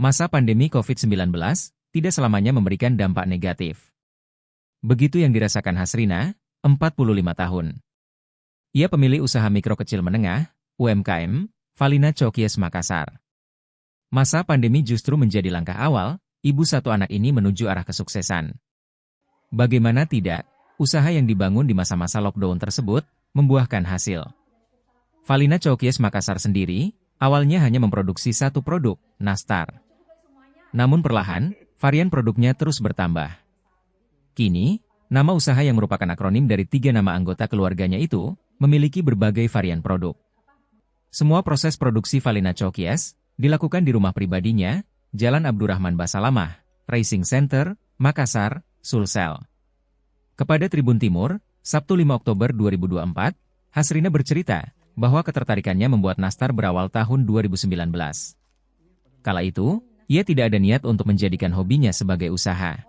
Masa pandemi COVID-19 tidak selamanya memberikan dampak negatif. Begitu yang dirasakan Hasrina, 45 tahun. Ia pemilik usaha mikro kecil menengah, UMKM, Valina Chokies Makassar. Masa pandemi justru menjadi langkah awal, ibu satu anak ini menuju arah kesuksesan. Bagaimana tidak, usaha yang dibangun di masa-masa lockdown tersebut membuahkan hasil. Valina Chokies Makassar sendiri, awalnya hanya memproduksi satu produk, nastar. Namun perlahan, varian produknya terus bertambah. Kini, nama usaha yang merupakan akronim dari 3 nama anggota keluarganya itu, memiliki berbagai varian produk. Semua proses produksi Valina Chokies dilakukan di rumah pribadinya, Jalan Abdurrahman Basalamah, Racing Center, Makassar, Sulsel. Kepada Tribun Timur, Sabtu 5 Oktober 2024, Hasrina bercerita bahwa ketertarikannya membuat nastar berawal tahun 2019. Kala itu, ia tidak ada niat untuk menjadikan hobinya sebagai usaha.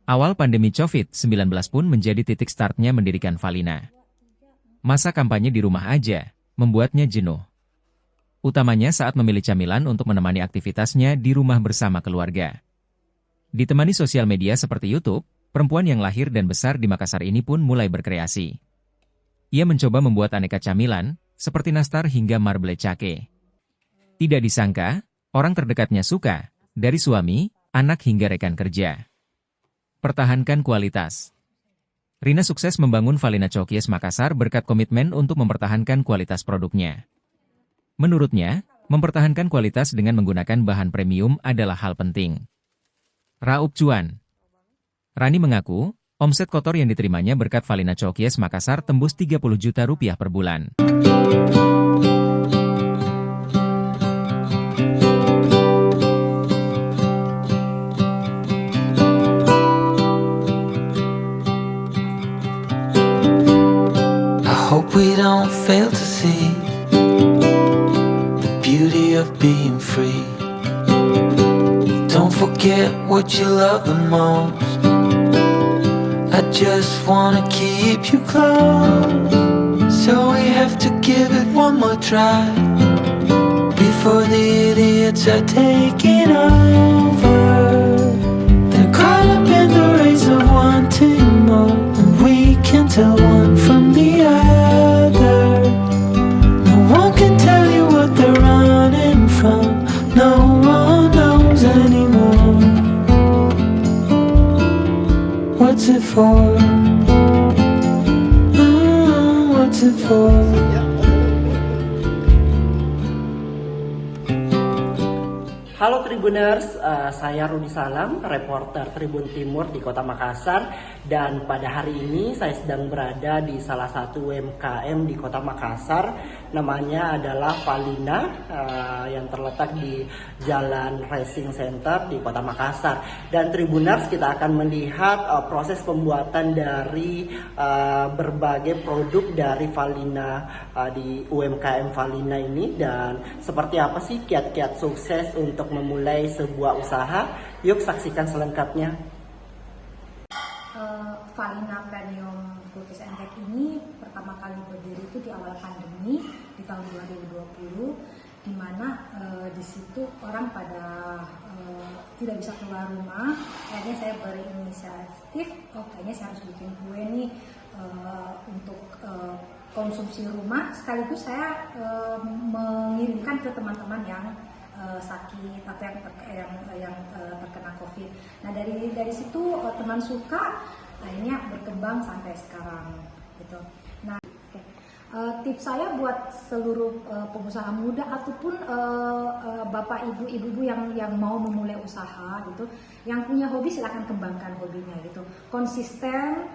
Awal pandemi COVID-19 pun menjadi titik startnya mendirikan Valina. Masa kampanye di rumah aja membuatnya jenuh. Utamanya saat memilih camilan untuk menemani aktivitasnya di rumah bersama keluarga. Ditemani sosial media seperti YouTube, perempuan yang lahir dan besar di Makassar ini pun mulai berkreasi. Ia mencoba membuat aneka camilan, seperti nastar hingga marble cake. Tidak disangka, orang terdekatnya suka, dari suami, anak hingga rekan kerja. Pertahankan kualitas. Rina sukses membangun Valina Chokies Makassar berkat komitmen untuk mempertahankan kualitas produknya. Menurutnya, mempertahankan kualitas dengan menggunakan bahan premium adalah hal penting. Raup cuan. Rani mengaku, omset kotor yang diterimanya berkat Valina Chokies Makassar tembus 30 juta rupiah per bulan. Hope we don't fail to see the beauty of being free. Don't forget what you love the most. I just wanna keep you close, so we have to give it one more try before the idiots are taking over. They're caught up in the race of wanting more, and we can tell one from the other. No one can tell you what they're running from. No one knows anymore. What's it for? What's it for? Halo Tribuners, saya Rudi Salam, reporter Tribun Timur di Kota Makassar. Dan pada hari ini saya sedang berada di salah satu UMKM di Kota Makassar. Namanya adalah Valina, yang terletak di Jalan Racing Center di Kota Makassar. Dan Tribuners, kita akan melihat proses pembuatan dari berbagai produk dari Valina di UMKM Valina ini. Dan seperti apa sih kiat-kiat sukses untuk memulai sebuah usaha? Yuk saksikan selengkapnya. Valina Premium Cookies and Cake ini pertama kali berdiri itu di awal pandemi di tahun 2020, di mana di situ orang pada tidak bisa keluar rumah. Akhirnya saya berinisiatif, kayaknya saya harus bikin kue nih untuk konsumsi rumah, sekaligus saya mengirimkan ke teman-teman yang sakit atau yang terkena COVID. Nah dari situ teman suka, akhirnya berkembang sampai sekarang gitu. Nah, tips saya buat seluruh pengusaha muda ataupun bapak ibu yang mau memulai usaha gitu, yang punya hobi silakan kembangkan hobinya gitu. Konsisten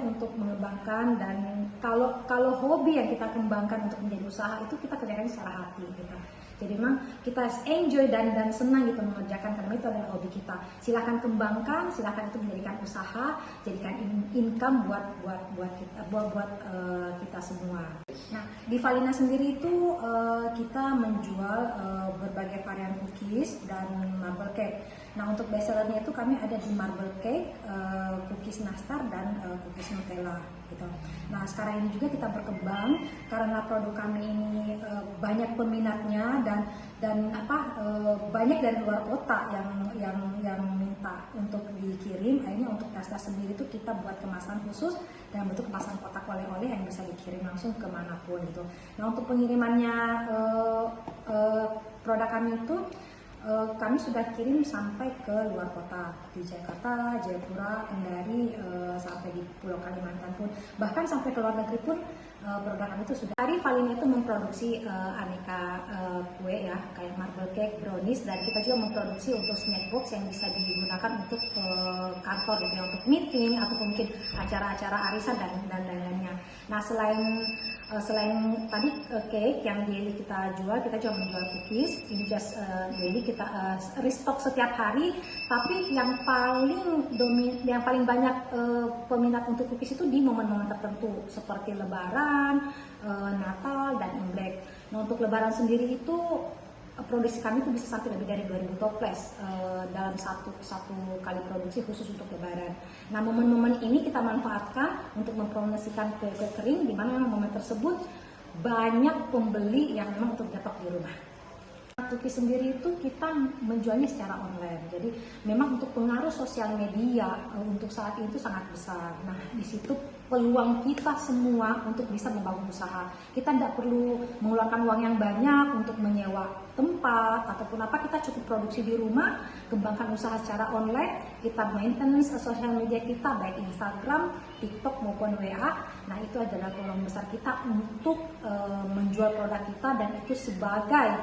untuk mengembangkan, dan kalau hobi yang kita kembangkan untuk menjadi usaha itu kita kerjakan secara hati gitu. Jadi memang kita enjoy dan senang gitu mengerjakan, karena itu adalah hobi kita. Silakan kembangkan, silakan itu menjadikan usaha, jadikan income buat kita semua. Nah, di Valina sendiri itu kita menjual berbagai varian cookies dan marble cake. Nah, untuk bestsellernya itu kami ada di marble cake, cookies nastar dan cookies Nutella. gitu. Nah sekarang ini juga kita berkembang karena produk kami ini banyak peminatnya dan banyak dari luar kota yang minta untuk dikirim. Akhirnya untuk tas-tas sendiri itu kita buat kemasan khusus dalam bentuk kemasan kotak oleh-oleh yang bisa dikirim langsung kemanapun gitu. Nah untuk pengirimannya produk kami itu kami sudah kirim sampai ke luar kota, di Jakarta, Jayapura, Kendari, sampai di Pulau Kalimantan pun, bahkan sampai ke luar negeri pun produk kami itu sudah. Hari Valina itu memproduksi aneka kue ya, kayak marble cake, brownies, dan kita juga memproduksi untuk snack box yang bisa digunakan untuk kantor gitu ya, untuk meeting ataupun mungkin acara-acara arisan dan lain-lainnya. Nah selain tadi cake yang daily kita jual, kita juga menjual cookies. Ini just daily kita restock setiap hari. Tapi yang paling banyak peminat untuk cookies itu di momen-momen tertentu seperti Lebaran, Natal, dan Imlek. Nah untuk Lebaran sendiri itu produksi kami itu bisa sampai lebih dari 2000 toples dalam satu kali produksi khusus untuk Lebaran. Nah momen-momen ini kita manfaatkan untuk mempromosikan kue-kue kering, di mana momen tersebut banyak pembeli yang memang untuk nyetok di rumah. Cookies sendiri itu kita menjualnya secara online, jadi memang untuk pengaruh sosial media untuk saat itu sangat besar. Nah di situ peluang kita semua untuk bisa membangun usaha. Kita tidak perlu mengeluarkan uang yang banyak untuk menyewa tempat ataupun apa, kita cukup produksi di rumah, kembangkan usaha secara online, kita maintenance sosial media kita baik Instagram, TikTok maupun WA. Nah itu adalah peluang besar kita untuk menjual produk kita, dan itu sebagai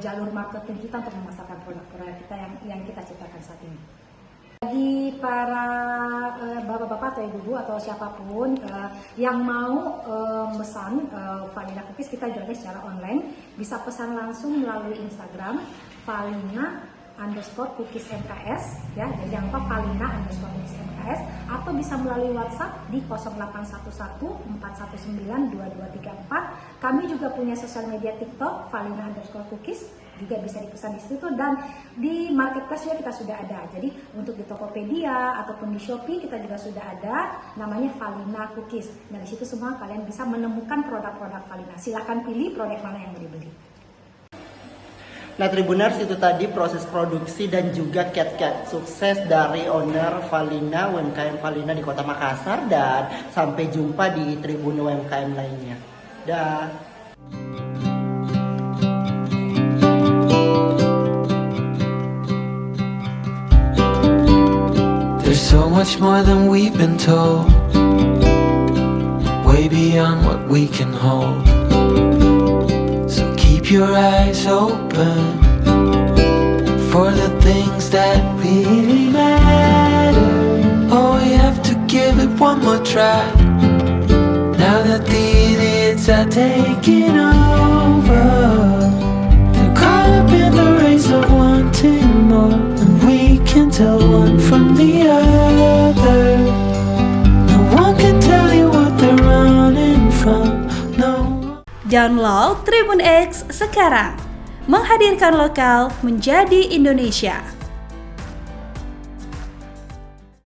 jalur marketing kita untuk memasarkan produk-produk kita yang kita ciptakan saat ini. Bagi para bapak-bapak atau ibu-ibu atau siapapun yang mau memesan Valina Cookies, kita jualnya secara online, bisa pesan langsung melalui Instagram Valina_cookies MKS ya, jadi jangan lupa Valina_cookies MKS, atau bisa melalui WhatsApp di 0811 419 2234. Kami juga punya sosial media TikTok Valina_cookies, juga bisa dipesan di situ, dan di marketplace juga kita sudah ada. Jadi untuk di Tokopedia ataupun di Shopee kita juga sudah ada, namanya Valina Cookies. Nah di situ semua kalian bisa menemukan produk-produk Valina. Silahkan pilih produk mana yang mau dibeli. Nah Tribuners, itu tadi proses produksi dan juga cat sukses dari owner Valina, UMKM Valina di Kota Makassar, dan sampai jumpa di Tribun UMKM lainnya. Dah. There's so much more than we've been told, way beyond what we can hold. So keep your eyes open for the things that really matter. Oh, we have to give it one more try, now that the idiots are taking over. They're caught up in the race of wanting more, and we can tell one from the other. No one can tell you what they're running from. No. Download Tribun X sekarang, menghadirkan lokal menjadi Indonesia.